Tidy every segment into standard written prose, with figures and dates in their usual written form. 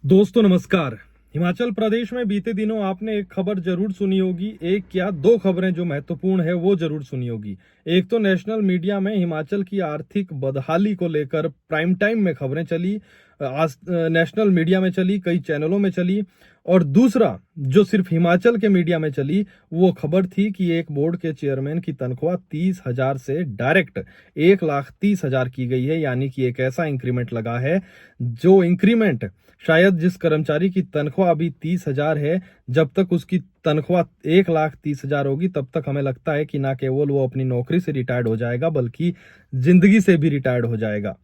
दोस्तों नमस्कार। हिमाचल प्रदेश में बीते दिनों आपने एक खबर जरूर सुनी होगी। एक क्या दो खबरें जो महत्वपूर्ण है वो जरूर सुनी होगी। एक तो नेशनल मीडिया में हिमाचल की आर्थिक बदहाली को लेकर प्राइम टाइम में खबरें चली, आज नेशनल मीडिया में चली, कई चैनलों में चली। और दूसरा जो सिर्फ हिमाचल के मीडिया में चली वो खबर थी कि एक बोर्ड के चेयरमैन की तनख्वाह 30,000 से डायरेक्ट 1,30,000 की गई है। यानी कि एक ऐसा इंक्रीमेंट लगा है जो इंक्रीमेंट शायद जिस कर्मचारी की तनख्वाह अभी 30,000 है, जब तक उसकी तनख्वाह 1,30,000 होगी तब तक हमें लगता है कि ना केवल वो अपनी नौकरी से रिटायर्ड हो जाएगा बल्कि जिंदगी से भी रिटायर्ड हो जाएगा।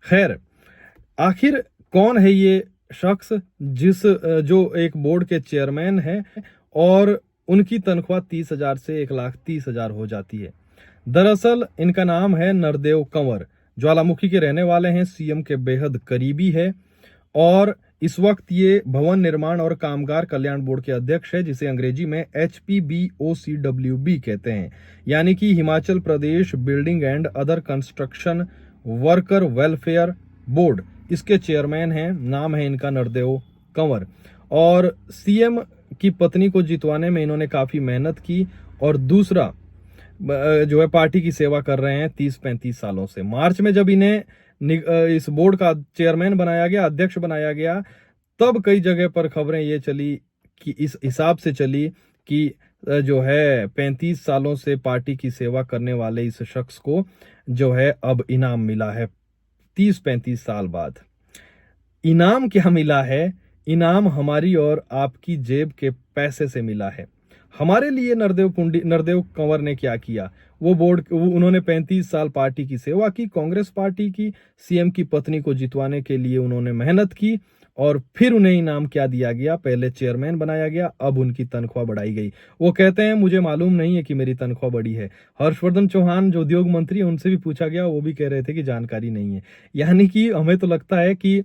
खैर, आखिर कौन है ये शख्स जो एक बोर्ड के चेयरमैन है और उनकी तनख्वाह 30,000 से 1,30,000 हो जाती है। दरअसल इनका नाम है नरदेव कंवर। ज्वालामुखी के रहने वाले हैं, सीएम के बेहद करीबी है और इस वक्त ये भवन निर्माण और कामगार कल्याण बोर्ड के अध्यक्ष है, जिसे अंग्रेजी में HPBOCWB कहते हैं, यानी कि Himachal Pradesh building and other construction worker welfare board. इसके चेयरमैन हैं, नाम है इनका नरदेव कंवर। और सीएम की पत्नी को जितवाने में इन्होंने काफी मेहनत की और दूसरा जो है पार्टी की सेवा कर रहे हैं 30-35 सालों से। मार्च में जब इन्हें इस बोर्ड का चेयरमैन बनाया गया, अध्यक्ष बनाया गया, तब कई जगह पर खबरें ये चली कि इस हिसाब से चली कि जो है 35 सालों से पार्टी की सेवा करने वाले इस शख्स को जो है अब इनाम मिला है 30-35 साल बाद। इनाम क्या मिला है? इनाम हमारी और आपकी जेब के पैसे से मिला है। हमारे लिए नरदेव कंवर ने क्या किया? उन्होंने 35 साल पार्टी की सेवा की, कांग्रेस पार्टी की, सीएम की पत्नी को जितवाने के लिए उन्होंने मेहनत की और फिर उन्हें इनाम क्या दिया गया? पहले चेयरमैन बनाया गया, अब उनकी तनख्वाह बढ़ाई गई। वो कहते हैं मुझे मालूम नहीं है कि मेरी तनख्वाह बढ़ी है। हर्षवर्धन चौहान जो उद्योग मंत्री है उनसे भी पूछा गया, वो भी कह रहे थे कि जानकारी नहीं है। यानी कि हमें तो लगता है कि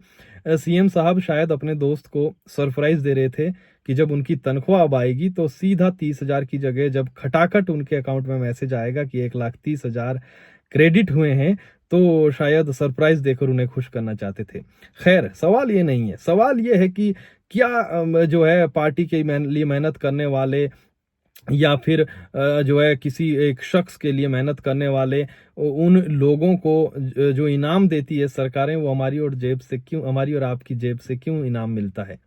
सीएम साहब शायद अपने दोस्त को सरप्राइज दे रहे थे कि जब उनकी तनख्वाह अब आएगी तो सीधा 30,000 की जगह जब खटाखट उनके अकाउंट में मैसेज आएगा कि 1,30,000 क्रेडिट हुए हैं, तो शायद सरप्राइज देकर उन्हें खुश करना चाहते थे। खैर, सवाल ये नहीं है। सवाल ये है कि क्या जो है पार्टी के लिए मेहनत करने वाले या फिर जो है किसी एक शख्स के लिए मेहनत करने वाले उन लोगों को जो इनाम देती है सरकारें, वो हमारी और आपकी जेब से क्यों इनाम मिलता है?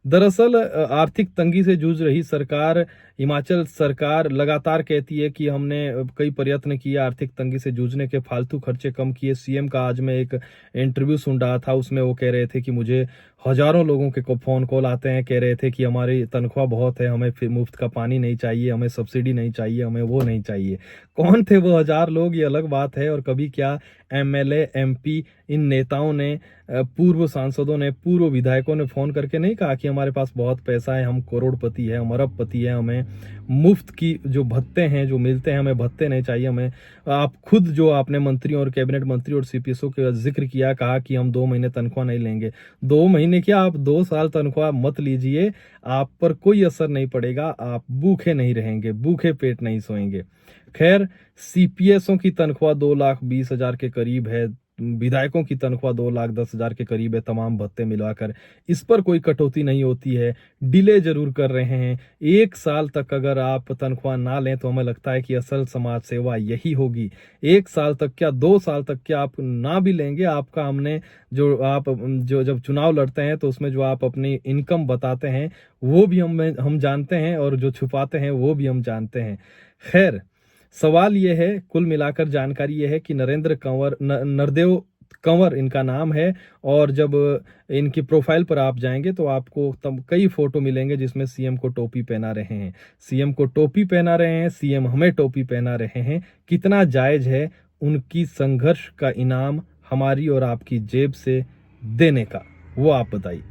दरअसल आर्थिक तंगी से जूझ रही सरकार, हिमाचल सरकार लगातार कहती है कि हमने कई प्रयत्न किए आर्थिक तंगी से जूझने के, फालतू खर्चे कम किए। सीएम का आज मैं एक इंटरव्यू सुन रहा था, उसमें वो कह रहे थे कि मुझे हजारों लोगों के फोन कॉल आते हैं, कह रहे थे कि हमारी तनख्वाह बहुत है, हमें फिर मुफ्त का पानी नहीं चाहिए, हमें सब्सिडी नहीं चाहिए, हमें वो नहीं चाहिए। कौन थे वो 1,000 लोग, ये अलग बात है। और कभी क्या एमएलए, एमपी, इन नेताओं ने, पूर्व सांसदों ने, पूर्व विधायकों ने फोन करके नहीं कहा कि हमारे पास बहुत पैसा है, हम करोड़पति है, हम अरबपति है, हमें मुफ्त की जो भत्ते हैं जो मिलते हैं, हमें भत्ते नहीं चाहिए, हमें। आप खुद जो आपने मंत्रियों और कैबिनेट मंत्री और सीपीएसओ का जिक्र किया, कहा कि हम 2 महीने तनख्वाह नहीं लेंगे। 2 महीने क्या, आप 2 साल तनख्वाह मत लीजिए, आप पर कोई असर नहीं पड़ेगा, आप भूखे नहीं रहेंगे, भूखे पेट नहीं सोएंगे। खैर, सीपीएसओ की तनख्वाह 2,20,000 के करीब है, विधायकों की तनख्वाह 2,10,000 के करीब है, तमाम भत्ते मिलाकर। इस पर कोई कटौती नहीं होती है, डिले जरूर कर रहे हैं। 1 साल तक अगर आप तनख्वाह ना लें तो हमें लगता है कि असल समाज सेवा यही होगी। 1 साल तक क्या, 2 साल तक क्या आप ना भी लेंगे, आपका हमने जो जब चुनाव लड़ते हैं तो उसमें जो आप अपनी इनकम बताते हैं वो भी हम जानते हैं और जो छुपाते हैं वो भी हम जानते हैं। खैर, सवाल ये है, कुल मिलाकर जानकारी ये है कि नरदेव कंवर इनका नाम है। और जब इनकी प्रोफाइल पर आप जाएंगे तो आपको तब कई फोटो मिलेंगे जिसमें सीएम को टोपी पहना रहे हैं, सीएम को टोपी पहना रहे हैं, सीएम हमें टोपी पहना रहे हैं। कितना जायज है उनकी संघर्ष का इनाम हमारी और आपकी जेब से देने का, वो आप बताइए।